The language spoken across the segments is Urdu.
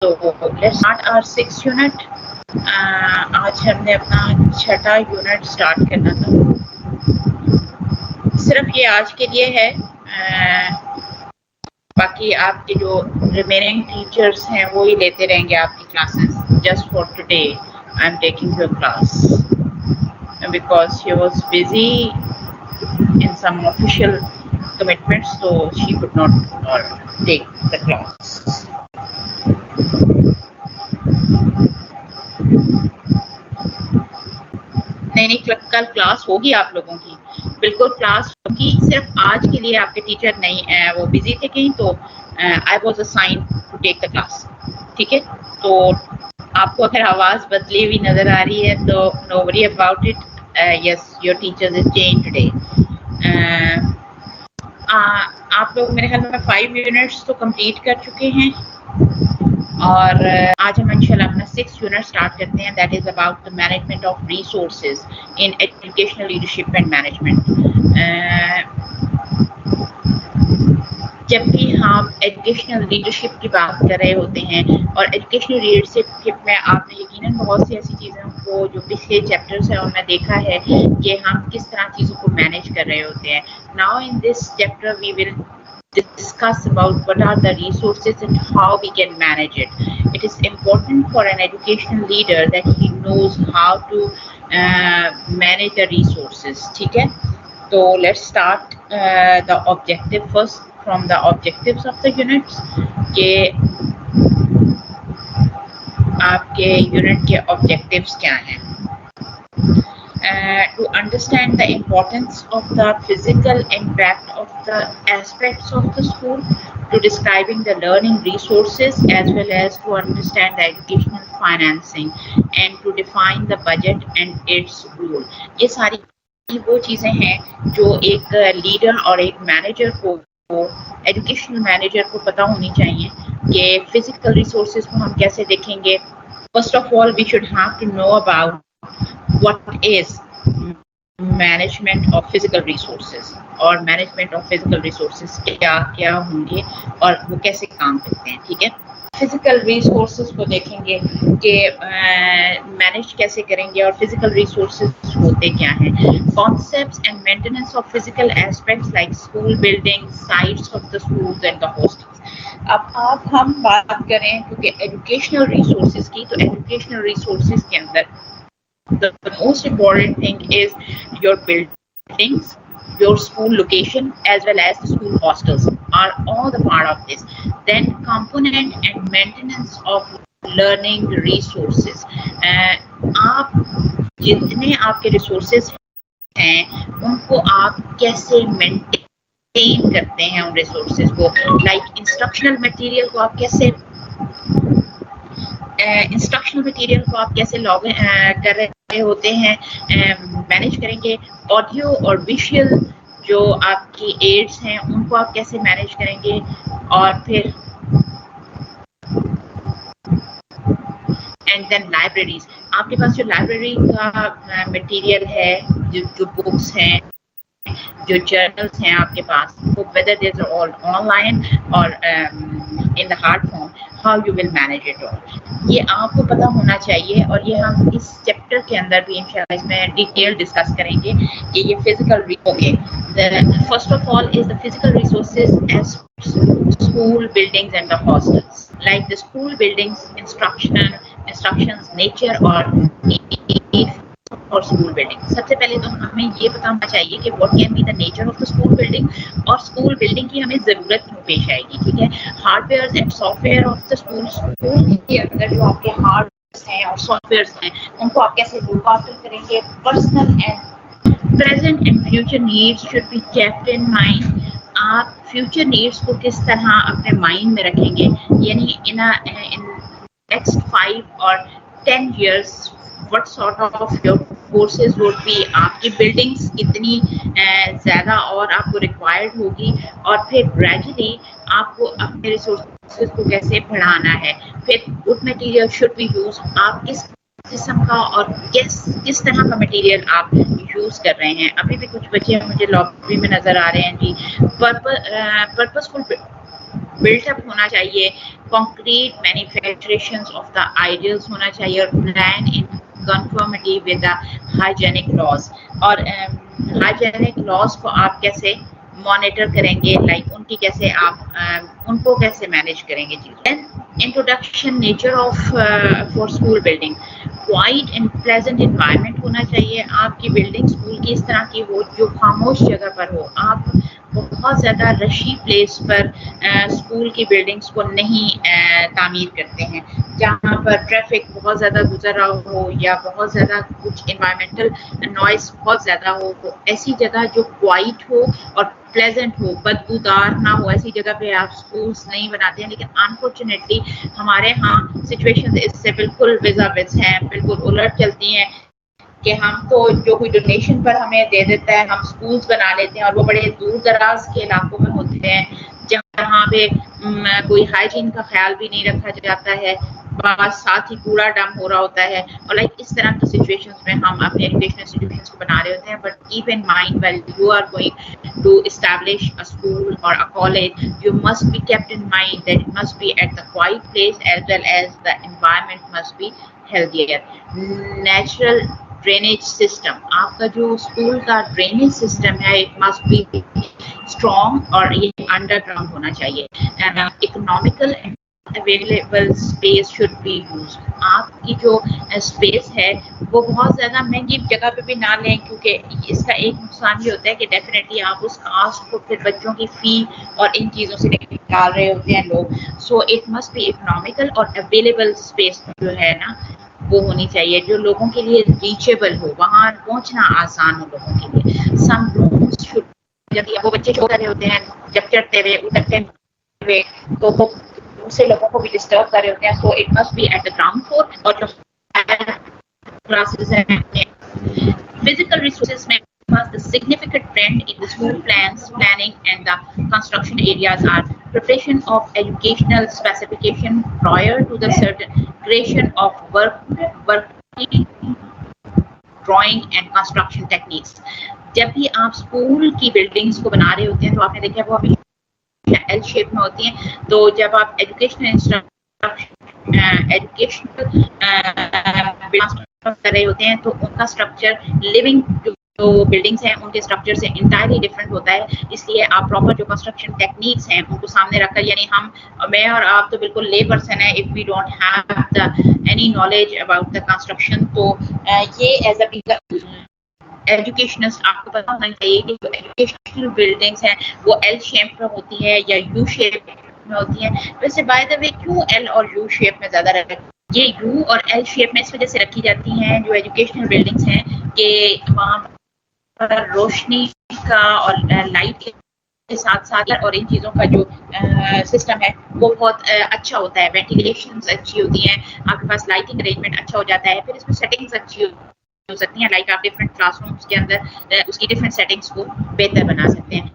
تو لیٹس اسٹارٹ آور 6 یونٹ. آج ہم نے اپنا 6واں یونٹ اسٹارٹ کرنا تھا. صرف یہ آج کے لیے ہے. باقی آپ کے جو ریمیننگ ٹیچرس ہیں وہی لیتے رہیں گے آپ کی classes. Just for today I am taking your class because she was busy in some official commitments, so she could not take the class. نہیں کل کلاس ہوگی آپ لوگوں کی, بالکل کلاس ہوگی. صرف آج کے لیے آپ کے ٹیچر نہیں وہ بزی تھے کہیں, تو I was assigned to take the class. ٹھیک ہے, تو آپ کو اگر آواز بدلی ہوئی نظر آ رہی ہے تو no worry about it. Yes, your teacher is changed today. آپ لوگ میرے خیال میں 5 یونٹس تو کمپلیٹ کر چکے ہیں, اور آج ہم انشاءاللہ اپنا 6 یونٹ اسٹارٹ کرتے ہیں. That is about the management of resources in educational leadership and management. جب بھی ہم ایجوکیشنل لیڈرشپ کی بات کر رہے ہوتے ہیں, اور ایجوکیشنل لیڈرشپ میں آپ نے یقیناً بہت سی ایسی چیزیں کو جو پچھلے چیپٹرس ہیں ان میں دیکھا ہے کہ ہم کس طرح چیزوں کو مینیج کر رہے ہوتے ہیں. Now in this chapter we will discuss about what are the resources and how we can manage it. It is important for an educational leader that he knows how to manage the resources. ٹھیک ہے, تو let's start the objective first from the objectives of the units. کہ آپ کے یونٹ کے objectives کیا ہیں. To understand the importance of the physical impact of the aspects of the school, to describing the learning resources as well as to understand the educational financing, and to define the budget and its role. یہ ساری وہ چیزیں ہیں جو ایک لیڈر اور ایک مینیجر کو, ایجوکیشنل مینیجر کو پتہ ہونی چاہیے کہ فزیکل ریسورسز کو ہم کیسے دیکھیں گے. First of all, we should have to know about what is management of physical resources, اور management of physical resources کیا ہوں گے اور وہ کیسے کام کرتے ہیں. ٹھیک ہے, فزیکل ریسورسز کو دیکھیں گے کہ مینیج کیسے کریں گے, اور فزیکل ریسورسز ہوتے کیا ہیں. Concepts and maintenance of physical aspects like school building, sites of the schools and the hostels. اب ہم بات کریں کیونکہ ایجوکیشنل ریسورسز کی, تو ایجوکیشنل ریسورسز کے اندر the most important thing is your buildings, your school location as well as the school hostels are all the part of this. Then component and maintenance of learning resources. آپ جتنے آپ کے ریسورسز ہیں ان کو آپ کیسے مینٹین کرتے ہیں ان ریسورسز کو. لائک انسٹرکشنل مٹیریل کو آپ کیسے لاگ کر رہے ہوتے ہیں, مینیج کریں گے. آڈیو اور ویژول جو آپ کی ایڈس ہیں ان کو آپ کیسے مینیج کریں گے. اور پھر اینڈ دین لائبریریز, آپ کے پاس جو لائبریری کا مٹیریل ہے, جو بکس ہیں, جو جرنلس ہیں آپ کے پاس, وہ whether these are all online or in the hard form, how you will manage it all. یہ آپ کو پتہ ہونا چاہیے, اور یہ ہم اس چیپٹر کے اندر بھی انشاءاللہ اس میں ڈیٹیل ڈسکس کریں گے کہ یہ physical first of all is the physical resources as school buildings and the hostels. Like the school buildings, instructions, nature or need اور اسکول بلڈنگ. سب سے پہلے تو ہمیں یہ پتا ہونا چاہیے کہ what can be the nature of the school building, اور اسکول بلڈنگ کی ہمیں ضرورت کیوں پیش آئے گی. ٹھیک ہے, hardware and software of the school کے اندر جو آپ کے ہارڈ ہیں اور سافٹ ویئرس ہیں ان کو آپ کیسے لک آفٹر کریں گے. Personal and present and future needs should be kept in mind. آپ فیوچر نیڈس کو کس طرح اپنے مائنڈ میں رکھیں گے, یعنی ان نیکسٹ 5 اور 10 years what sort of your courses would be, آپ کی بلڈنگس کتنی زیادہ اور آپ کو ریکوائرڈ ہوگی, اور پھر گریجولی آپ کو اپنے ریسورسز کو کیسے بڑھانا ہے. پھر good material should be use, آپ کس قسم کا اور کس طرح کا مٹیریل آپ یوز کر رہے ہیں. ابھی بھی کچھ بچے مجھے لابی میں نظر آ رہے ہیں جی. پرپسفل بلٹ اپ ہونا چاہیے, concrete manufacturations of the ideals ہونا چاہیے, اور plan in conformity with the hygienic laws. اور hygienic laws کو آپ کیسے مانیٹر کریں گے, لائک ان کی کیسے آپ ان کو کیسے مینیج کریں گے. Then introduction nature of for school building, quiet and pleasant environment ہونا چاہیے. آپ کی بلڈنگ اسکول کی اس طرح کی ہو جو خاموش جگہ پر ہو. آپ بہت زیادہ رشی پلیس پر اسکول کی بلڈنگس کو نہیں تعمیر کرتے ہیں, جہاں پر ٹریفک بہت زیادہ گزر رہا ہو یا بہت زیادہ کچھ انوائرمنٹل نوائز بہت زیادہ ہو. تو ایسی جگہ جو کوائٹ ہو اور پلیزنٹ ہو, بدبودار نہ ہو, ایسی جگہ پہ آپ اسکولس نہیں بناتے ہیں. لیکن انفارچونیٹلی ہمارے ہاں سچویشن اس سے بالکل وز ہیں, بالکل الٹ چلتی ہیں کہ ہم تو جو کوئی ڈونیشن پر ہمیں دے دیتا ہے ہم اسکولس بنا لیتے ہیں, اور وہ بڑے دور دراز کے علاقوں میں ہوتے ہیں جہاں پہ کوئی ہائیجین کا خیال بھی نہیں رکھا جاتا ہے, بس ساتھ ہی کوڑا ڈم ہو رہا ہوتا ہے. اور لائک اس طرح کی سچویشنز میں ہم اپنے ایجوکیشنل انسٹیٹیوشنس کو بنا رہے ہوتے ہیں. But keep in mind well you are going to establish a school or a college, you must be kept in mind that it must be at the quiet place as well as the environment must be healthier. Natural drainage system, آپ کا جو اسکول کا ڈرینیج سسٹم ہے اٹ مسٹ بی اسٹرانگ اور یہ انڈر گراؤنڈ ہونا چاہیے. Economical available space should be use. آپ کی جو اسپیس ہے وہ بہت زیادہ مہنگی جگہ پہ بھی نہ لیں, کیونکہ اس کا ایک نقصان یہ ہوتا ہے کہ ڈیفینیٹلی آپ اس کاسٹ کو پھر بچوں کی فی اور ان چیزوں سے نکال رہے ہوتے ہیں لوگ. So it must be economical اور اویلیبل اسپیس جو ہے نا وہ ہونی چاہیے جو لوگوں کے لیے ریچیبل ہو, وہاں پہنچنا آسان ہو لوگوں کے لیے. سم رومز شوڈ, جب وہ بچے چھو رہے ہوتے ہیں جب چڑھتے ہوئے اترتے ہوئے تو وہ دوسرے لوگوں کو بھی ڈسٹرب کر رہے ہوتے ہیں. So it must be at the ground floor. اور جو کلاسز ہیں فزیکل ریسورسز میں the significant trend in the school planning and the construction areas are preparation of educational specification prior to the certain creation of working drawing and construction techniques. جب بھی آپ اسکول کی بلڈنگس کو بنا رہے ہوتے ہیں تو آپ نے دیکھا وہ ہمیشہ ایل شیپ میں ہوتی ہیں. تو جب آپ ایجوکیشنل کر رہے ہوتے ہیں تو ان کا اسٹرکچر لیونگ جو بلڈنگس ہیں ان کے اسٹرکچر سے انٹائرلی ڈفرنٹ ہوتا ہے. اس لیے آپ پراپر جو کنسٹرکشن ٹیکنیکس ہیں ان کو سامنے رکھ کر, یعنی میں اور آپ تو بالکل لے پرسن ہیں, if we don't have the any knowledge about the construction, تو یہ ایز اے ایجوکیشنسٹ آپ کو پتا ہونا چاہیے کہ جو ایجوکیشنل بلڈنگس ہیں وہ ایل شیپ میں ہوتی ہے یا یو شیپ میں ہوتی ہیں. ویسے بائی دا وے کیوں ایل اور یو شیپ میں زیادہ رہتا ہے؟ یہ یو اور ایل شیپ میں اس وجہ سے رکھی جاتی ہیں جو ایجوکیشنل بلڈنگس ہیں کہ وہاں پر روشنی کا اور لائٹ کے ساتھ ساتھ اور ان چیزوں کا جو سسٹم ہے وہ بہت اچھا ہوتا ہے. وینٹیلیشنز اچھی ہوتی ہیں, آپ کے پاس لائٹنگ ارینجمنٹ اچھا ہو جاتا ہے. پھر اس میں سیٹنگز اچھی ہو سکتی ہیں, لائک آپ ڈفرینٹ کلاس رومس کے اندر اس کی ڈفرینٹ سیٹنگس کو بہتر بنا سکتے ہیں.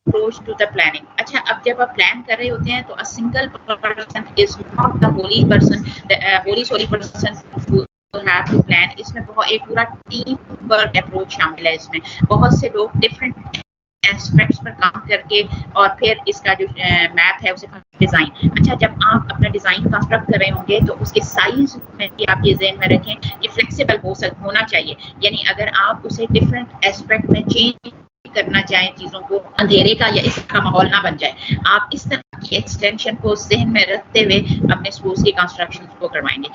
approach to the planning. اچھا, اب جب آپ پلان کر رہے ہوتے ہیں تو a single person is not the holy person, the holy solely person who have to plan. اس میں بہت ایک پورا ٹیم ورک اپروچ شامل ہے. اس میں بہت سے لوگ ڈفرینٹ ایسپیکٹس پر کام کر کے اور پھر اس کا جو میپ ہے اسے ڈیزائن. اچھا, جب آپ اپنا ڈیزائن کنسٹرکٹ کر رہے ہوں گے تو اس کے سائز میں بھی آپ یہ ذہن میں رکھیں یہ فلیکسیبل ہونا چاہیے. یعنی اگر آپ اسے ڈفرینٹ ایسپیکٹ میں چینج کرنا چاہیں چیزوں کو, اندھیرے کا یا اس کا ماحول نہ بن جائے, آپ اس طرح کی ایکسٹینشن کو ذہن میں رکھتے ہوئے اپنے اسکولس کی کنسٹرکشن کو کروائیں گے.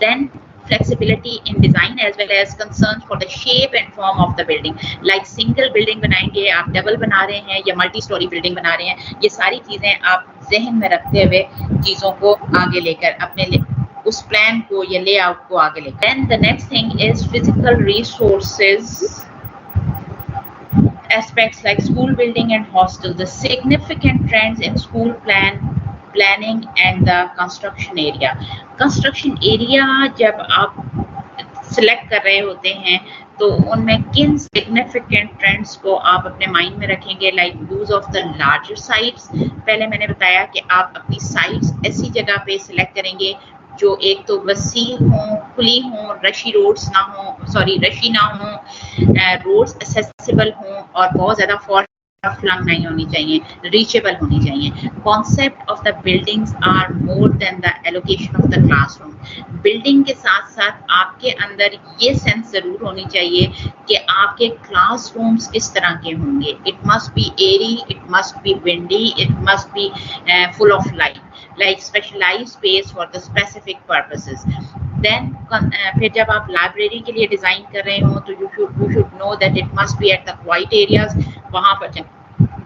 Then flexibility in design as well as concerns for the shape and form of the building, like single building بنائیں گے آپ, ڈبل بنا رہے ہیں یا ملٹی اسٹوری بلڈنگ بنا رہے ہیں, یہ ساری چیزیں آپ ذہن میں رکھتے ہوئے چیزوں کو آگے لے کر اپنے اس پلان کو یا لے آؤٹ کو آگے لے کر. Then the next thing is physical resources aspects like school building and hostels. The significant trends in school planning and the construction area. Construction area جب آپ سلیکٹ کر رہے ہوتے ہیں تو ان میں کن سگنیفیکنٹ ٹرینڈس کو آپ اپنے مائنڈ میں رکھیں گے؟ Like use of the larger sites. پہلے میں نے بتایا کہ آپ اپنی سائٹس ایسی جگہ پہ سلیکٹ کریں گے جو ایک تو وسیع ہوں, کھلی ہوں, رشی نہ ہوں, روڈز ایکسیسیبل ہوں اور بہت زیادہ flung نہیں ہونی چاہیے, ریچیبل ہونی چاہیے. Concept of the buildings are more than the allocation of the classroom. Building کے ساتھ ساتھ آپ کے اندر یہ سینس ضرور ہونی چاہیے کہ آپ کے کلاس رومس کس طرح کے ہوں گے. It must be airy, it must be windy, it must be full of light, like specialized space for the specific purposes. Then پھر جب آپ لائبریری کے لیے ڈیزائن کر رہے ہوں تو you should know that it must be at the quiet areas. وہاں پر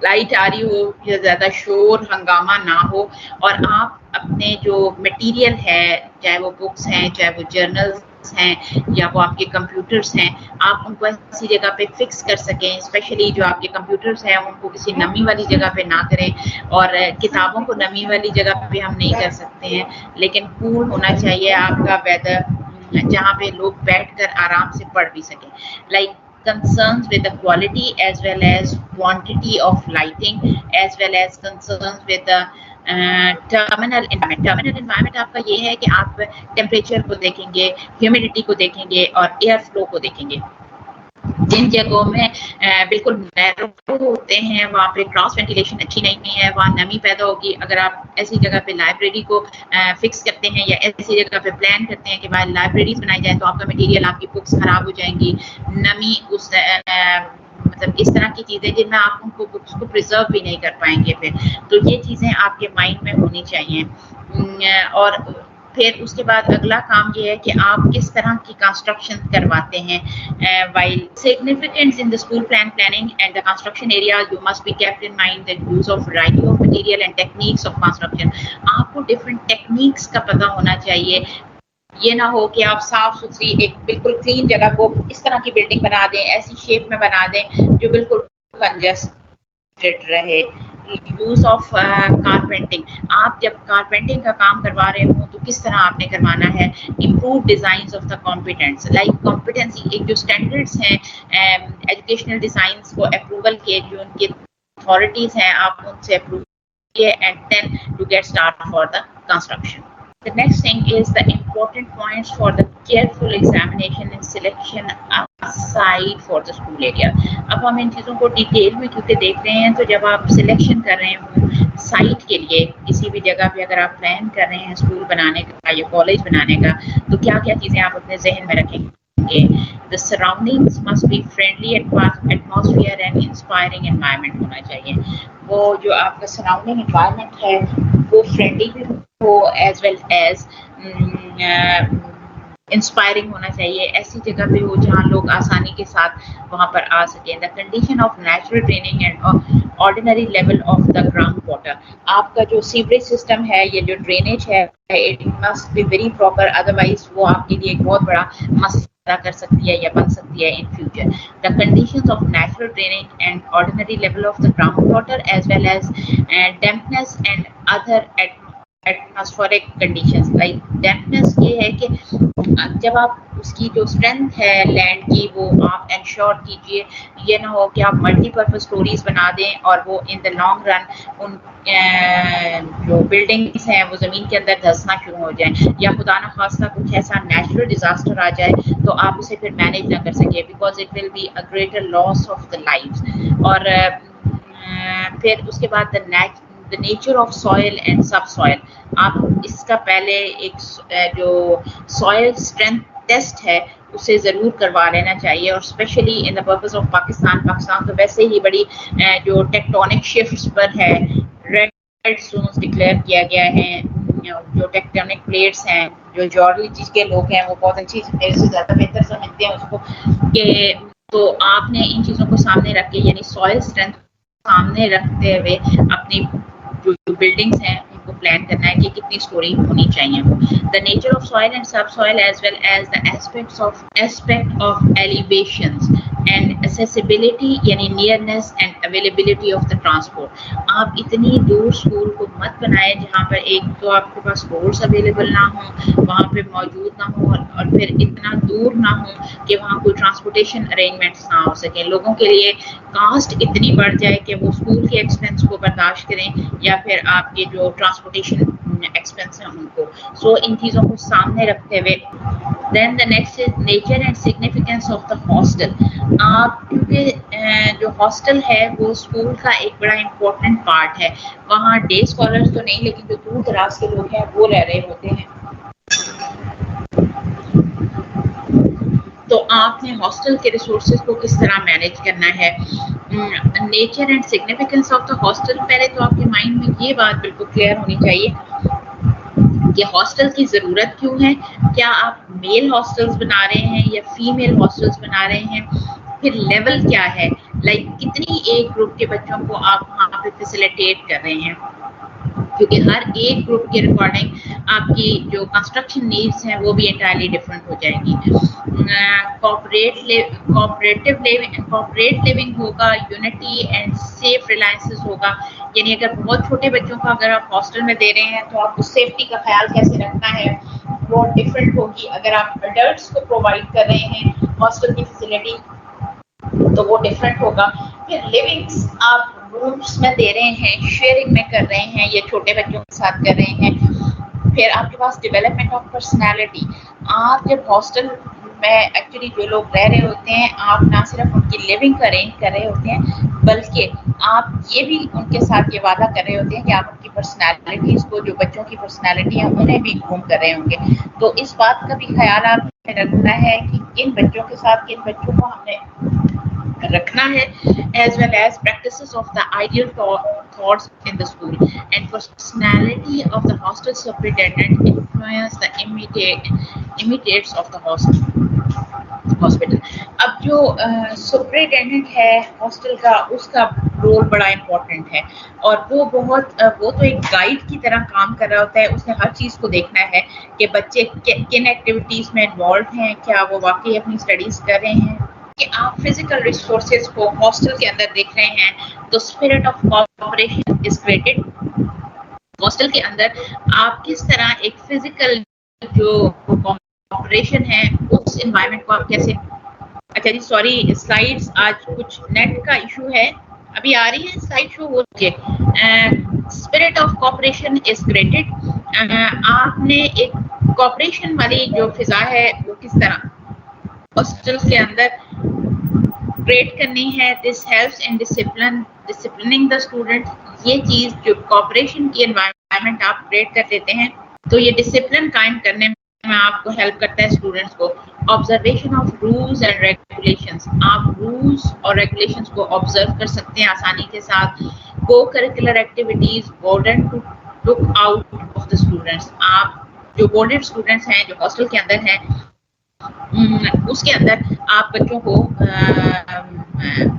لائٹ آ رہی ہو یا زیادہ شور ہنگامہ نہ ہو, اور آپ اپنے جو مٹیریل ہے, چاہے وہ بکس ہیں, چاہے وہ جرنلس ہیں, یا وہ آپ کے کمپیوٹرس ہیں, آپ ان کو ایسی جگہ پہ فکس کر سکیں. اسپیشلی جو آپ کے کمپیوٹرس ہیں ان کو کسی نمی والی جگہ پہ نہ کریں, اور کتابوں کو نمی والی جگہ پہ ہم نہیں کر سکتے ہیں, لیکن کول ہونا چاہیے آپ کا ویدر جہاں پہ لوگ بیٹھ کر آرام سے پڑھ بھی سکیں. Like concerns with the quality as well as quantity of lighting, as well as concerns with the terminal environment. Terminal environment آپ کا یہ ہے کہ آپ ٹیمپریچر کو دیکھیں گے, ہیومیڈیٹی کو دیکھیں گے, اور ایئر فلو کو دیکھیں گے. جن جگہوں میں بالکل نیرو ہوتے ہیں وہاں پہ کراس وینٹیلیشن اچھی نہیں ہے, وہاں نمی پیدا ہوگی. اگر آپ ایسی جگہ پہ لائبریری کو فکس کرتے ہیں یا ایسی جگہ پہ پلان کرتے ہیں کہ باہر لائبریریز بنائی جائے, تو آپ کا مٹیریل, آپ کی بکس خراب ہو جائیں گی. نمی اس مطلب اس طرح کی چیزیں جن میں آپ ان کو بکس کو پرزرو بھی نہیں کر پائیں گے پھر. تو یہ چیزیں آپ کے مائنڈ میں ہونی چاہیے. اور پھر اس کے بعد اگلا کام یہ ہے کہ آپ کس طرح کی کنسٹرکشن کرواتے ہیں. while significance in the school planning and the construction area, you must be kept in mind the use of variety of material and techniques of construction. آپ کو different techniques کا پتہ ہونا چاہیے. یہ نہ ہو کہ آپ صاف ستھری ایک بالکل کلین جگہ کو اس طرح کی بلڈنگ بنا دیں, ایسی شیپ میں بنا دیں جو بالکل کنجسٹڈ رہے. یوز آف کارپینٹنگ, آپ جب کارپینٹنگ کا کام کروا رہے ہوں تو کس طرح آپ نے کروانا ہے. Improve designs of the competence, like competency ایک جو اسٹینڈرڈس ہیں ایجوکیشنل ڈیزائنس کو اپروول کے جو ان کی اتھارٹیز ہیں آپ ان سے اپروو کیے, and then to get start for the construction. The next thing is the important points for the careful examination and selection of site for the school area. اب ہم ان چیزوں کو ڈیٹیل میں کیونکہ دیکھ رہے ہیں, تو جب آپ سلیکشن کر رہے ہوں سائٹ کے لیے کسی بھی جگہ پہ, اگر آپ پلان کر رہے ہیں اسکول بنانے کا یا کالج بنانے کا, تو کیا کیا چیزیں آپ اپنے ذہن میں رکھیں گے. The surroundings must be friendly atmosphere and inspiring environment ہونا چاہیے. وہ جو آپ کا سراؤنڈنگ انوائرمنٹ ہے وہ فرینڈلی بھی ہو, ایز ویل ایز انسپائرنگ ہونا چاہیے. ایسی جگہ پہ ہو جہاں لوگ آسانی کے ساتھ وہاں پر آ سکیں. The condition of natural draining and ordinary level of the ground water. آپ کا جو سیوریج سسٹم ہے, یہ جو ڈرینیج ہے, it must be very proper, otherwise وہ آپ کے لیے ایک بہت بڑا مسئلہ کر سکتی ہے یا بن سکتی ہے in future. The conditions of natural draining and ordinary level of the ground water, as well as dampness and other atmospheric conditions. Like dampness یہ ہے کہ جب آپ اس کی جو اسٹرینتھ ہے لینڈ کی وہ آپ انشور کیجیے. یہ نہ ہو کہ آپ ملٹی پرپز اسٹوریز بنا دیں اور وہ ان دا لانگ رن ان جو بلڈنگس ہیں وہ زمین کے اندر دھسنا شروع ہو جائیں, یا خدا نخواستہ کچھ ایسا نیچرل ڈیزاسٹر آ جائے تو آپ اسے پھر مینیج نہ کر سکیں, because it will be a greater loss of the life. اور پھر اس کے بعد the nature of soil and subsoil. آپ اس کا پہلے ایک جو سوائل اسٹرینتھ ٹیسٹ ہے اسے ضرور کروا لینا چاہیے, اور specially in the purpose of Pakistan تو ویسے ہی بڑی جو ٹیکٹونک شفٹس پر ہے, ریڈ زونز ڈکلیئر کیا گیا ہے. جو ٹیکٹونک پلیٹس ہیں, جو جیولوجی کے لوگ ہیں وہ بہت اچھی میرے سے زیادہ بہتر سمجھتے ہیں اس کو, کہ تو آپ نے ان چیزوں کو سامنے رکھ کے, یعنی سوائل اسٹرینتھ سامنے رکھتے ہوئے اپنی جو بلڈنگس ہیں ان کو پلان کرنا ہے کہ کتنی اسٹوری ہونی چاہیے. The nature of soil and subsoil as well as the aspect of elevations and accessibility, یعنی nearness and availability of the transport. آپ اتنی دور اسکول کو مت بنائیں جہاں پر ایک تو آپ کے پاس روڈس اویلیبل نہ ہوں, وہاں پہ موجود نہ ہوں, اور پھر اتنا دور نہ ہوں کہ وہاں کوئی ٹرانسپورٹیشن ارینجمنٹس نہ ہو سکیں. لوگوں کے لیے کاسٹ اتنی بڑھ جائے کہ وہ اسکول کے ایکسپینس کو برداشت کریں, یا پھر آپ کے جو ٹرانسپورٹیشن ایکسپینس ہیں ان کو. سو ان چیزوں کو سامنے رکھتے ہوئے then the next is nature and significance of the hostel. آپ کیونکہ جو ہاسٹل ہے وہ اسکول کا ایک بڑا امپورٹنٹ پارٹ ہے. وہاں ڈے اسکالرس تو نہیں لیکن جو دور دراز کے لوگ ہیں وہ رہ رہے ہوتے ہیں. تو آپ نے ہاسٹل کے ریسورسز کو کس طرح مینیج کرنا ہے. Nature and significance of the hostel. پہلے تو آپ کے مائنڈ میں یہ بات بالکل کلیئر ہونی چاہیے کہ ہاسٹل کی ضرورت کیوں ہے. کیا آپ میل ہاسٹلس بنا رہے ہیں یا فیمیل ہاسٹلس بنا رہے ہیں. پھر لیول کیا ہے, لائک کتنی ایج گروپ کے بچوں کو آپ وہاں پہ فیسیلیٹیٹ کر رہے ہیں, کیونکہ ہر ایج گروپ کے ریکارڈنگ آپ کی جو کنسٹرکشن نیڈس ہیں وہ بھی انٹائرلی ڈفرینٹ ہو جائیں گی. کوآپریٹ لیونگ ہوگا, یونٹی اینڈ سیف ریلائنسز ہوگا. یعنی اگر بہت چھوٹے بچوں کو اگر آپ ہاسٹل میں دے رہے ہیں تو آپ کو سیفٹی کا خیال کیسے رکھنا ہے وہ ڈفرینٹ ہوگی. اگر آپ اڈلٹس کو پرووائڈ کر رہے ہیں ہاسٹل کی فیسلٹی تو وہ ڈفرینٹ ہوگا. پھر لیونگس آپ رومس میں دے رہے ہیں, شیئرنگ میں کر رہے ہیں یا چھوٹے بچوں کے ساتھ کر رہے ہیں. پھر آپ کے پاس ڈیولپمنٹ آف پرسنالٹی. آپ جب ہاسٹل میں ایکچولی جو لوگ رہ رہے ہوتے ہیں آپ نہ صرف ان کی لیونگ ارینج کر رہے ہوتے ہیں بلکہ آپ یہ بھی ان کے ساتھ یہ وعدہ کر رہے ہوتے ہیں کہ آپ ان کی پرسنالٹیز کو, جو بچوں کی پرسنالٹی ہے انہیں بھی گروم کر رہے ہوں گے. تو اس بات کا بھی خیال آپ نے رکھنا ہے کہ کن بچوں کے ساتھ کن بچوں کو ہم نے رکھنا ہے, as well as practices of the ideal thoughts in the school and personality of the hostel superintendent influence the immediates of the hospital. اب جو سپرنٹینڈنٹ ہے ہاسٹل کا اس کا رول بڑا امپورٹنٹ ہے اور وہ تو ایک گائیڈ کی طرح کام کر رہا ہوتا ہے. اس نے ہر چیز کو دیکھنا ہے کہ بچے کن ایکٹیویٹیز میں انوالو ہیں, کیا وہ واقعی اپنی اسٹڈیز کر رہے ہیں. کہ آپ فزیکل ریسورسز کو ہاسٹل کے اندر دیکھ رہے ہیں تو spirit of cooperation is created. Hostel کے اندر آپ کس طرح ایک فزیکل جو کوآپریشن ہے اس انوائرمنٹ کو آپ کیسے. اچھا جی سوری, سلائڈس آج کچھ نیٹ کا ایشو ہے. ابھی آ رہی ہے سلائڈ شو ہو رہی ہے. Spirit of cooperation is created. آپ نے ایک کوآپریشن والی جو فضا ہے وہ کس طرح ہاسٹل کے اندر کریٹ کرنی ہے. This helps in disciplining the student. یہ چیز جو کوآپریشن کی انوائرمنٹ آپ کریٹ کر دیتے ہیں تو یہ ڈسپلن قائم کرنے میں آپ کو ہیلپ کرتا ہے اسٹوڈنٹس کو. Observation of rules and regulations. آپ رولز اور ریگولیشنز کو آبزرو کر سکتے ہیں آسانی کے ساتھ. Cocurricular activities burden to look out of the students. آپ جو بورڈڈ اسٹوڈنٹس ہیں جو ہاسٹل کے اندر ہیں اس کے اندر آپ بچوں کو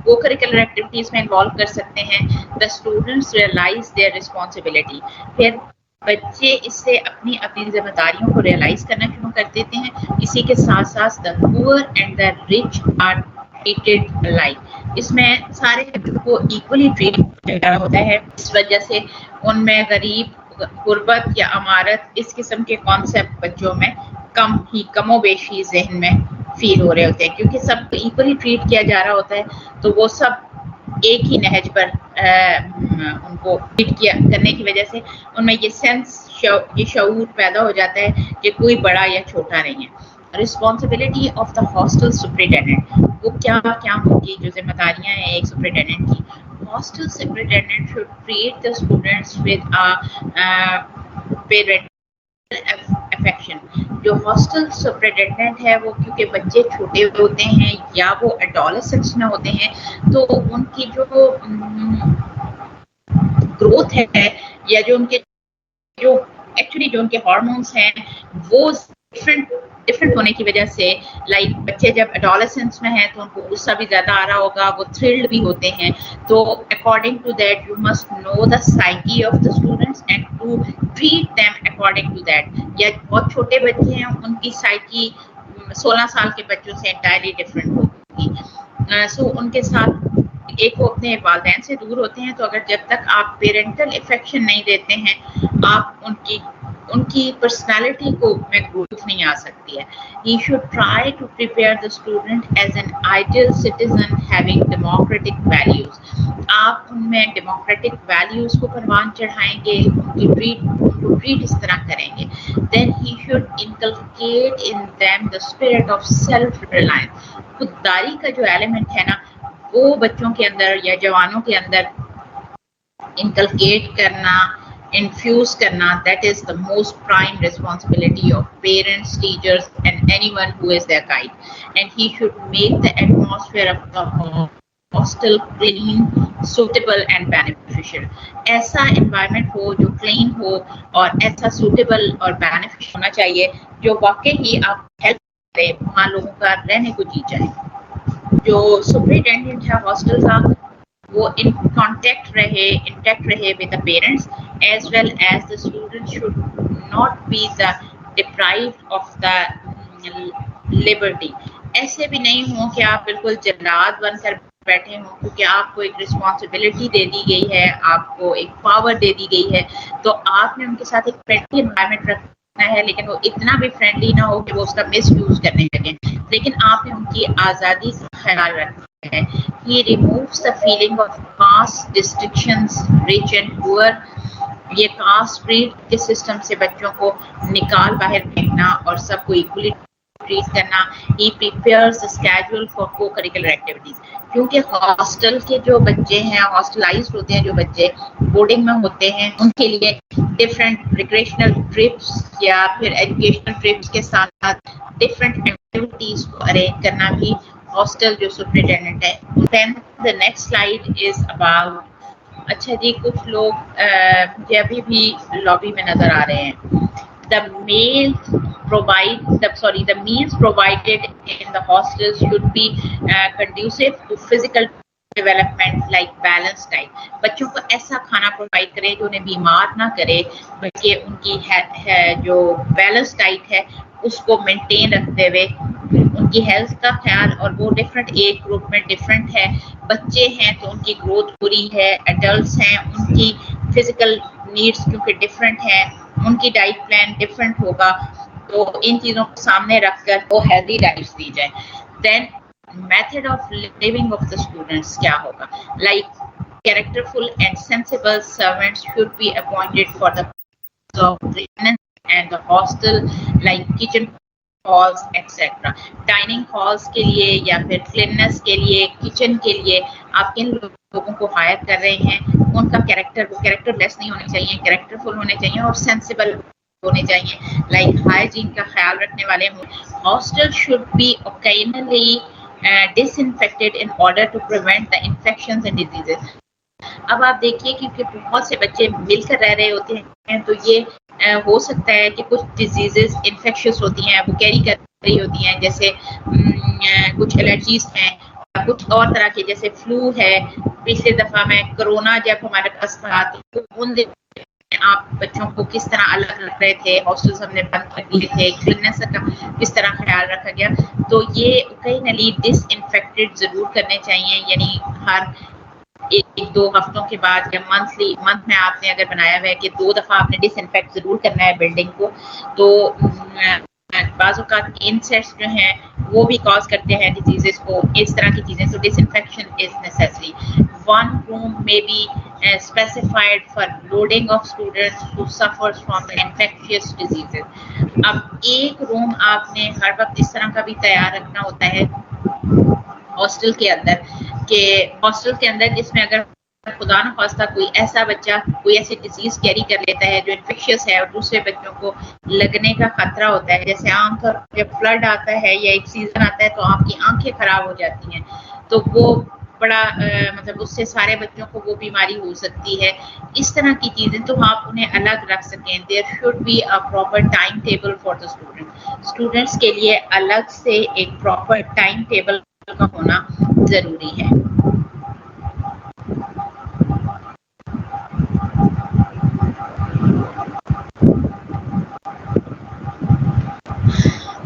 کو کریکولر ایکٹیویٹیز میں انوالو کر سکتے ہیں. The students realise their responsibility. پھر بچے اس سے اپنی ذمہ داریوں کو ریئلائز کرنا شروع کر دیتے ہیں. اسی کے ساتھ ساتھ the poor and the rich are treated like. اس میں سارے بچوں کو ایکولی ٹریٹ کیا ہوتا ہے. اس وجہ سے ان میں غریب, غربت یا امارت اس قسم کے کانسیپٹ بچوں میں کم و بیشی ذہن میں فیل ہو رہے ہوتے ہیں کیونکہ سب کو ایکولی ٹریٹ کیا جا رہا ہوتا ہے. تو وہ سب ایک ہی نہج پر ان کو ٹریٹ کرنے کی وجہ سے ان میں یہ شعور پیدا ہو جاتا ہے کہ کوئی بڑا یا چھوٹا نہیں ہے. Responsibility of the hostel superintendent. وہ کیا ہوگی جو ذمہ داریاں ہیں ایک سپرنٹینڈنٹ کی. Hostel superintendent should treat the students with parental affection. جو ہاسٹل سپرنٹینڈنٹ ہے وہ کیونکہ بچے چھوٹے ہوتے ہیں یا وہ ایڈولسنٹس میں ہوتے ہیں تو ان کی جو گروتھ ہے یا جو ان کے جو ایکچولی جو ان کے ہارمونس ہیں وہ ڈفرینٹ ہونے کی وجہ سے لائک بچے جب ایڈولسنس میں ہیں تو ان کو غصہ بھی زیادہ آ رہا ہوگا, وہ تھرلڈ بھی ہوتے ہیں. تو according to that you must know the psyche of the students and to treat them according to that. یا بہت چھوٹے بچے ہیں ان کی سائیکی 16 سال کے بچوں سے انٹائرلی ڈفرینٹ ہوگی. سو ان کے ساتھ ایک وہ اپنے والدین سے دور ہوتے ہیں تو اگر جب تک آپ پیرنٹل افیکشن نہیں دیتے ہیں آپ ان کی پرسنالٹی کو میں گروتھ نہیں آ سکتی ہے. He should try to prepare the student as an ideal citizen having democratic values. آپ ان میں ڈیموکریٹک ویلیوز کو پروان چڑھائیں گے, ان کو ٹریٹ اس طرح کریں گے. Then he should inculcate in them the spirit of self reliance. خودداری کا جو ایلیمنٹ ہے نا وہ بچوں کے اندر یا جوانوں کے اندر انکلکیٹ کرنا, infuse karna, that is the most prime responsibility of parents, teachers and anyone who is their guide. And he should make the atmosphere of the hostel clean, suitable and beneficial. ایسا environment ہو جو clean ہو اور ایسا suitable اور beneficial ہونا چاہیے جو واقعی ہی آپ ہیلپ کرے وہاں لوگوں کا رہنے کو جی جائے. جو سپرنٹینڈنٹ ہے ہاسٹل کا وہ ان کانٹیکٹ رہے, انٹیکٹ رہے with the parents as well as the students should not be the deprived of the liberty. ایسے بھی نہیں ہوں کہ آپ بالکل جلاد بن کر بیٹھے ہوں کیونکہ آپ کو ایک رسپانسبلٹی دے دی گئی ہے, آپ کو ایک پاور دے دی گئی ہے, تو آپ نے ان کے ساتھ ایک فرینڈلی انوائرمنٹ رکھنا ہے لیکن وہ اتنا بھی فرینڈلی نہ ہو کہ وہ اس کا مس یوز کرنے لگیں, لیکن آپ نے ان کی آزادی کا خیال رکھنا ہے. He removes the feeling of caste distinctions, rich and poor. یہ کاسٹ ریٹ کے سسٹم سے بچوں کو نکال باہر پھینکنا اور سب کو ایکولی ٹریٹ کرنا. He prepares the schedule for co-curricular activities. کیونکہ ہاسٹل کے جو بچے ہیں, ہاسٹلائزڈ ہوتے ہیں جو بچے بورڈنگ میں ہوتے ہیں, ان کے لیے ڈفرینٹ ریکریشنل ٹرپس یا پھر ایجوکیشنل ٹرپس کے ساتھ ڈفرینٹ ایکٹیویٹیز کو ارینج کرنا بھی ہاسٹل جو سپرنٹینڈنٹ ہے. Then the next slide is about, اچھا جی کچھ لوگ مجھے ابھی بھی لابی میں نظر آ رہے ہیں. The meals provided in the hostels should be conducive to physical development like balanced diet. بچوں کو ایسا کھانا پرووائڈ کرے جو انہیں بیمار نہ کرے بلکہ ان کی جو بیلنس ڈائٹ ہے اس کو مینٹین رکھتے ہوئے ان کی ہیلتھ کا خیال. اور وہ ڈفرینٹ ایج گروپ میں ڈفرینٹ ہے, بچے ہیں تو ان کی گروتھ پوری ہے, ایڈلٹس ہیں ان کی فزیکل نیڈس کیونکہ ڈفرینٹ ہیں, ان کی ڈائٹ پلان ڈفرینٹ ہوگا, تو ان چیزوں کو سامنے رکھ کر وہ ہیلدی ڈائٹس دی جائیں. Then method of living of the students کیا ہوگا, like characterful and sensible servants should be appointed for the of cleanliness and the hostel like kitchen halls etc. Dining halls کے لیے یا پھر کلیننس کے لیے, کچن کے لیے آپ کن لوگوں کو ہائر کر رہے ہیں, ان کا کیریکٹر لیس نہیں ہونے چاہیے, کیریکٹرفل ہونے چاہیے اور سینسیبل ہونے چاہیے, لائک ہائیجین کا خیال رکھنے والے ہوں. Hostel should be occasionally disinfected in order to prevent the infections and diseases. اب آپ دیکھیے کیونکہ بہت سے بچے مل کر رہ رہے ہوتے ہیں تو یہ ہو سکتا ہے کہ کچھ ڈیزیزز انفیکشس ہوتی ہیں وہ کیری کر رہی ہوتی ہیں, جیسے کچھ الرجیز ہیں, کچھ اور طرح کے جیسے فلو ہے. پچھلے دفعہ میں کرونا جب ہمارے پاس تھا تو ان آپ بچوں کو کس طرح الگ رکھ رہے تھے, ہاسٹلس ہم نے بند کر دیے تھے, کلیننس کا کس طرح خیال رکھا گیا. تو یہ اوکیجنلی ڈس انفیکٹڈ ضرور کرنے چاہیے, یعنی ہر ایک دو ہفتوں کے بعد یا منتھ میں آپ نے اگر بنایا ہوا ہے کہ 2 دفعہ آپ نے ڈس انفیکٹ ضرور کرنا ہے بلڈنگ کو. تو بعض اوقات انسیکٹس جو ہیں وہ بھی کاز کرتے ہیں ڈیزیزز کو, اس طرح کی چیزیں, تو ڈس infection is necessary. One room may be specified for loading of students who suffers from the infectious diseases. اب ایک روم آپ نے ہر وقت اس طرح کا بھی تیار رکھنا ہوتا ہے ہاسٹل کے اندر جس میں اگر خدا نخواستہ کوئی ایسا بچہ کوئی ایسی ڈیزیز کیری کر لیتا ہے جو انفیکشس ہے اور دوسرے بچوں کو لگنے کا خطرہ ہوتا ہے, جیسے آنکھ جب فلڈ آتا ہے یا ایک سیزن آتا ہے تو آپ کی آنکھیں خراب ہو جاتی ہیں, تو وہ بڑا مطلب اس سے سارے بچوں کو وہ بیماری ہو سکتی ہے. اس طرح کی چیزیں تو آپ انہیں الگ رکھ سکیں. There should be a proper time table for the students کے لیے الگ سے ایک پراپر ٹائم ٹیبل کا ہونا ضروری ہے.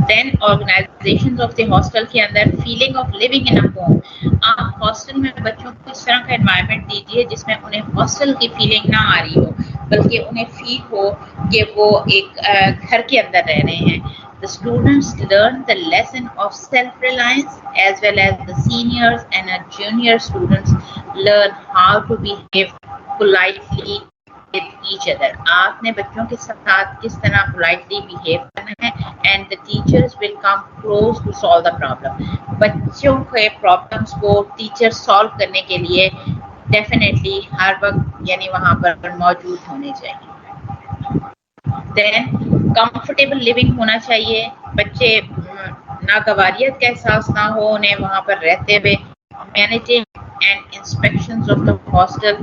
Then organization of the hostel کے اندر feeling of living in a home. آپ ہاسٹل میں بچوں کو اس طرح کا انوائرمنٹ دیجیے جس میں انہیں ہاسٹل کی فیلنگ نہ آ رہی ہو بلکہ انہیں فیل ہو کہ وہ ایک گھر کے اندر رہ رہے ہیں. The students learn the lesson of self-reliance as well as the seniors and junior students learn how to behave politely with each other. آپ نے بچوں کے ساتھ کس طرح politely behave کرنا ہے and the teachers will come close to solve the problem. بچوں کے problems کو teachers solve کرنے کے لیے definitely ہر وقت یعنی وہاں پر موجود ہونے چاہیے. Then comfortable living ہونا چاہیے. بچے ناگواریت کا احساس نہ ہو انہیں وہاں پر رہتے ہوئے. Managing and inspections of the hostel.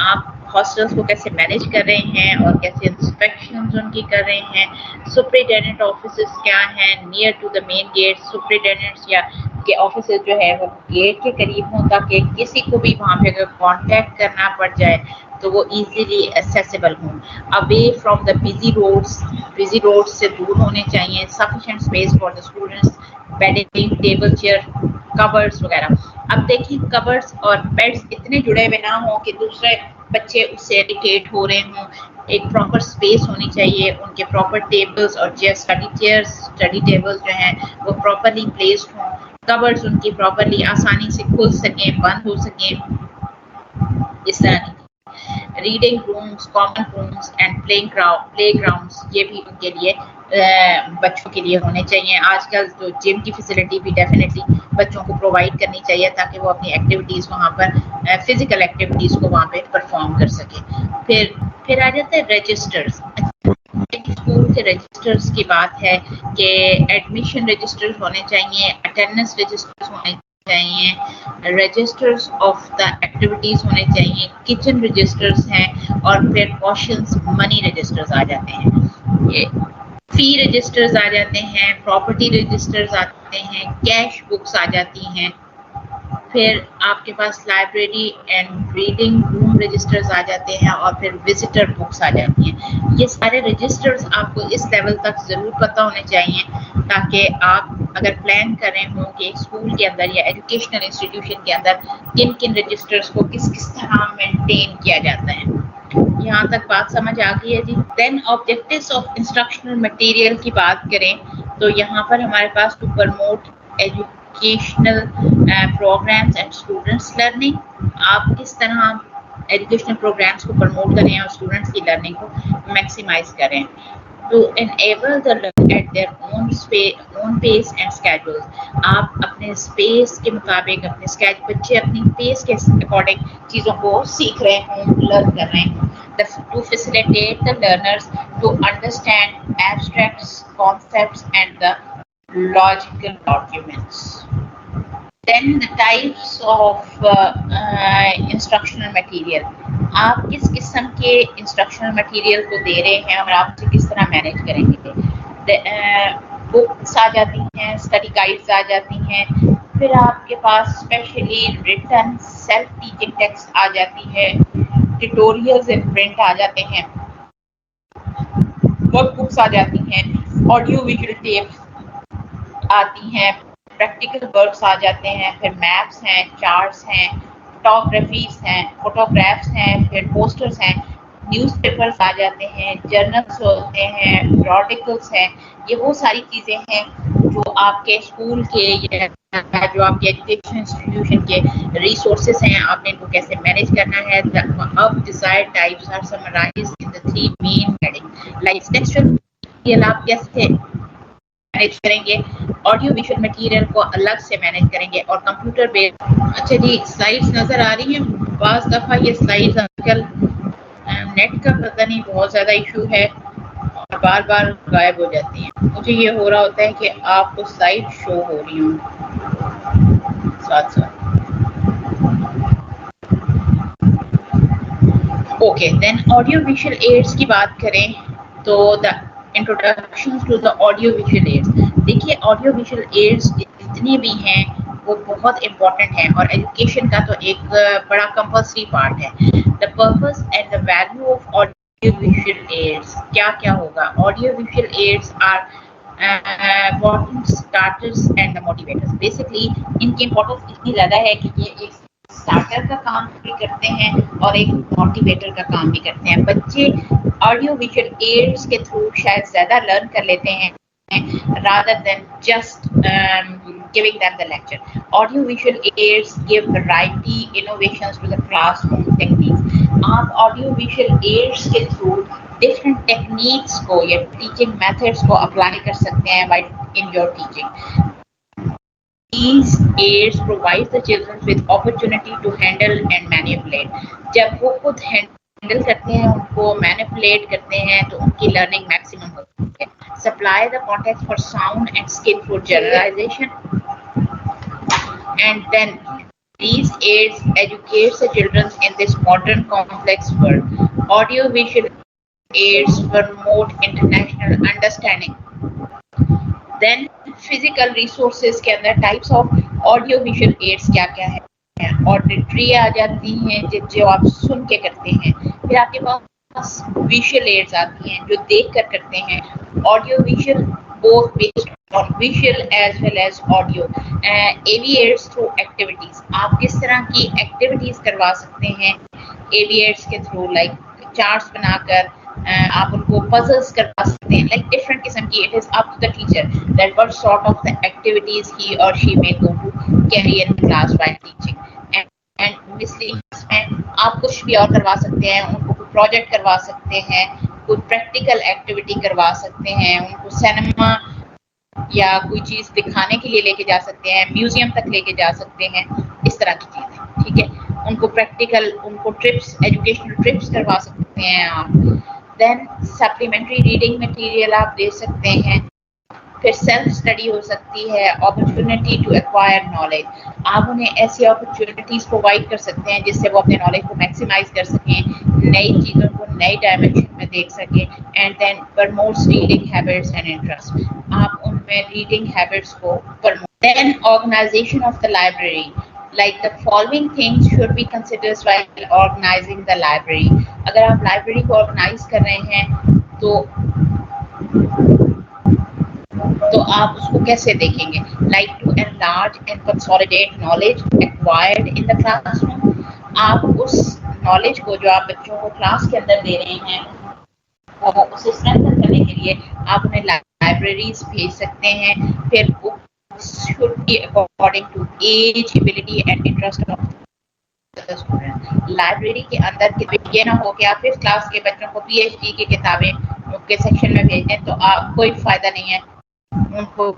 آپ ہاسٹلس کو کیسے مینیج کر رہے ہیں اور کیسے انسپیکشنز ان کی کر رہے ہیں. سپرنٹینڈنٹ آفیسز کیا ہیں near to the main gate. Superintendents یا کے آفیسز جو ہے وہ گیٹ کے قریب ہوں تاکہ کسی کو بھی وہاں پہ اگر کانٹیکٹ کرنا پڑ جائے تو وہ ایزیلی ایسیسیبل ہوں. Away from the busy roads سے دور ہونے چاہیے. Sufficient space for the students. Bedding table chair course وغیرہ. اب دیکھیں کورس اور بیڈس اتنے جڑے ہوئے نہ ہوں کہ دوسرے بچے اس سے اریٹیٹ ہو رہے ہوں. ایک پراپر اسپیس ہونی چاہیے. ان کے پراپر ٹیبلز اور اسٹڈی ٹیبلز جو ہیں وہ پراپرلی پلیسڈ ہوں. کورس ان کی پراپرلی آسانی سے کھل سکیں بند ہو سکیں اس طرح کی. Reading rooms common rooms and play grounds یہ بھی ان کے لیے بچوں کے لیے ہونے چاہیے. آج کل تو جم کی فیسلٹی بھی ڈیفینیٹلی بچوں کو پرووائڈ کرنی چاہیے تاکہ وہ اپنی ایکٹیویٹیز وہاں پر فزیکل ایکٹیویٹیز کو وہاں پہ پرفارم کر سکیں. پھر آ جاتے ہیں رجسٹرز. اسکول کے رجسٹرز کی بات ہے کہ ایڈمیشن رجسٹرز ہونے چاہیے. اٹینڈنس رجسٹرز ہونے چاہیے. رجسٹرز آف دا ایکٹیویٹیز ہونے چاہیے. کچن رجسٹرز ہیں. اور پھر کوشنز منی رجسٹرز آ جاتے ہیں. یہ فی رجسٹرز آ جاتے ہیں. پراپرٹی رجسٹرز آتے ہیں. کیش بکس آ جاتی ہیں. پھر آپ کے پاس library and reading room registers آ جاتے ہیں. اور پھر وزٹر بکس آ جاتی ہیں. یہ سارے رجسٹرز آپ کو اس لیول تک ضرور پتہ ہونے چاہیے تاکہ آپ اگر پلان کر رہے ہوں کہ اسکول کے اندر یا ایجوکیشنل انسٹیٹیوشن کے اندر کن کن رجسٹرز کو کس طرح مینٹین کیا جاتا ہے. یہاں تک بات سمجھ آ گئی ہے جی. Then objectives of instructional material کی بات کریں تو یہاں پر ہمارے پاس to promote educational programs and students learning. آپ کس طرح ایجوکیشنل پروگرامس کو پروموٹ کریں اور اسٹوڈنٹس کی لرننگ کو میکسیمائز کریں. To enable the learner at their own pace and schedule. آپ اپنے اسپیس کے مطابق بچے اپنی پیس کے اکارڈنگ چیزوں کو سیکھ رہے ہوں لرن کر رہے ہوں. To facilitate the learners to understand abstract concepts and the logical documents. Then the types of instructional material. آپ کس قسم کے انسٹرکشنل مٹیریل کو دے رہے ہیں اور آپ اسے کس طرح مینیج کریں گے. بکس آ جاتی ہیں. اسٹڈی گائیڈز آ جاتی ہیں. پھر آپ کے پاس specially written self teaching text آ جاتی ہے. ٹیوٹوریلز ان پرنٹ آ جاتے ہیں. ورک بکس آ جاتی ہیں. آڈیو ویژول ٹیپ آتی ہیں. پریکٹیکل ورکس آ جاتے ہیں. پھر میپس ہیں. چارٹس ہیں. فوٹوگرافس ہیں. پھر پوسٹرز ہیں. نیوز پیپرس آ جاتے ہیں. جرنلس ہوتے ہیں. پیریوڈیکلس ہیں. یہ وہ ساری چیزیں ہیں جو آپ کے اسکول کے جو آپ کے ایجوکیشن انسٹیٹیوشن کے ریسورسز ہیں. آپ نے ان کو کیسے مینیج کرنا ہے. اب desired types are summarized in the 3 main heading like textual material آپ کیسے مینیج کریں گے. آڈیو ویژول مٹیریل کو الگ سے مینیج کریں گے. اور کمپیوٹر بیسڈ. اچھا جی سلائڈس نظر آ رہی ہیں. بعض دفعہ یہ سلائڈز آج کل نیٹ کا پتہ نہیں بہت زیادہ ایشو ہے اور بار بار غائب ہو جاتی ہیں. مجھے یہ ہو رہا ہوتا ہے کہ آپ کو سلائڈ شو ہو رہی ہوں ساتھ ساتھ. Okay then audio visual aids کی بات کریں تو the introduction to the audio visual aids. دیکھیے آڈیو ویژول ایڈس جتنے بھی ہیں وہ بہت امپورٹنٹ ہیں اور ایجوکیشن کا تو ایک بڑا کمپلسری پارٹ ہے. The purpose and the value of audio visual aids کیا کیا ہوگا. Audio visual aids are important starters and the motivators. Basically ان کی امپورٹنس اتنی زیادہ ہے کہ یہ ایک اسٹارٹر کا کام بھی کرتے ہیں اور ایک موٹیویٹر کا کام بھی کرتے ہیں. بچے آڈیو ویژول ایڈس کے تھرو شاید زیادہ لرن کر لیتے ہیں rather than just giving them the lecture. Audio visual aids give variety innovations to the classroom techniques. آپ آڈیو ویژول ایڈس کے تھرو ڈفرینٹ ٹیکنیکس کو یا ٹیچنگ میتھڈس کو اپلائی کر سکتے ہیں in your teaching. These aids provide the children with opportunity to handle and manipulate. جب وہ خود ہینڈل کرتے ہیں، ان کو مینیپولیٹ کرتے ہیں، تو ان کی لرننگ میکسیمم ہوتی ہے. Supply the context for sound and skillful generalization, and then these aids educate the children in this modern complex world. Audio visual aids promote international understanding. Then physical resources کے اندر types of audio visual aids کیا کیا ہے. آڈیٹری آ جاتی ہیں جو آپ سن کے کرتے ہیں. پھر آپ کے پاس ویژول ایڈس آتی ہیں جو دیکھ کر کرتے ہیں. Audio visual both based on visual as well as audio. A V aids through activities, آپ کس طرح کی ایکٹیویٹیز کروا سکتے ہیں اے وی ایڈس کے تھرو، لائک چارٹس بنا کر آپ ان کو پزلز کروا سکتے ہیں. لائک ڈفرنٹ قسم کی it is up to the teacher that what sort of the activities he or she may go to carry in class while teaching. and miscellaneous میں آپ کچھ بھی اور کروا سکتے ہیں. ان کو کوئی پروجیکٹ کروا سکتے ہیں، کوئی پریکٹیکل ایکٹیویٹی کروا سکتے ہیں، ان کو سینما یا کوئی چیز دکھانے کے لیے لے کے جا سکتے ہیں، میوزیم تک لے کے جا سکتے ہیں، اس طرح کی چیزیں. ٹھیک ہے، ان کو پریکٹیکل، ان کو ٹرپس، ایجوکیشنل ٹرپس کروا سکتے ہیں آپ. دین سپلیمنٹری ریڈنگ مٹیریل آپ دے سکتے ہیں. پھر سیلف اسٹڈی ہو سکتی ہے. اپرچونیٹی ٹو ایکوائر نالج، آپ انہیں ایسی اپرچونیٹیز پرووائڈ کر سکتے ہیں جس سے وہ اپنے نالج کو میکسیمائز کر سکیں، نئی چیزوں کو نئی ڈائمینشن میں دیکھ سکیں. And then promotes reading habits and interest, آپ ان میں ریڈنگ ہیبٹس کو promote. Then organization of the library, like the following things should be considered while organizing the library. اگر آپ لائبریری کو آرگنائز کر رہے ہیں تو آپ اس کو کیسے دیکھیں گے؟ Like to enlarge and consolidate knowledge acquired in the classroom. آپ اس نالج کو جو آپ بچوں کو کلاس کے اندر دے رہے ہیں اسے اسٹرینتھن کرنے کے لیے آپ انہیں لائبریریز بھیج سکتے ہیں. پھر books should be according to age, ability and interest of the student. Library کے اندر یہ نہ ہو کہ آپ ففتھ کلاس کے بچوں کو پی ایچ ڈی کی کتابیں کے سیکشن میں بھیج دیں تو آپ کوئی فائدہ نہیں ہے ان کو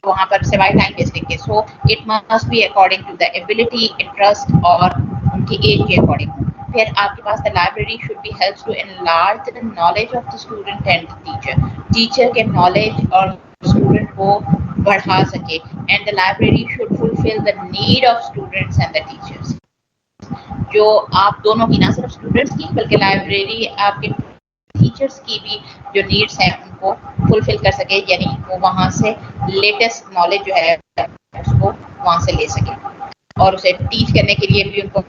وہاں پر سوائے ٹائم ویسٹنگ کے. So it must be according to the ability, interest اور ان کی ایج کے اکارڈنگ. پھر آپ کے پاس the library should be helps to enlarge the knowledge of the student and teacher. Teacher کے نالج اور اسٹوڈنٹ کو بڑھا سکے. And the library should fulfil the need of students and the teachers, جو آپ دونوں کی، نہ صرف اسٹوڈنٹس کی بلکہ لائبریری آپ کے ٹیچرس کی بھی جو نیڈس ہیں ان کو فلفل کر سکے. یعنی وہ وہاں سے لیٹسٹ نالج جو ہے اس کو وہاں سے لے سکے اور اسے ٹیچ کرنے کے لیے بھی ان کو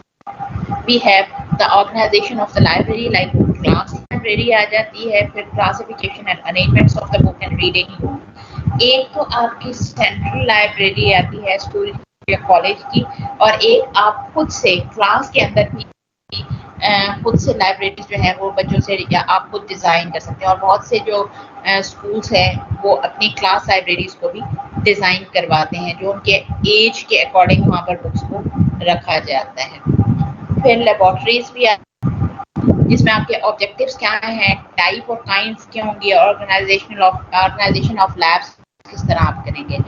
بھی ہے. The organization of the library, like class library آ جاتی ہے. پھر classification and arrangements of the book and reading room. ایک تو آپ کی سینٹرل لائبریری آتی ہے اسکول یا کالج کی، اور ایک آپ خود سے کلاس کے اندر بھی خود سے لائبریریز جو ہیں وہ بچوں سے یا آپ خود ڈیزائن کر سکتے ہیں. اور بہت سے جو اسکولس ہیں وہ اپنی کلاس لائبریریز کو بھی ڈیزائن کرواتے ہیں جو ان کے ایج کے اکارڈنگ وہاں پر بکس کو رکھا جاتا ہے. پھر لیبارٹریز بھی جس میں آپ کے آبجیکٹیوز کیا ہیں، ٹائپ اور کائنڈس کیا ہوں گی، آرگنائزیشن آف لیبس کس طرح آپ کریں گے.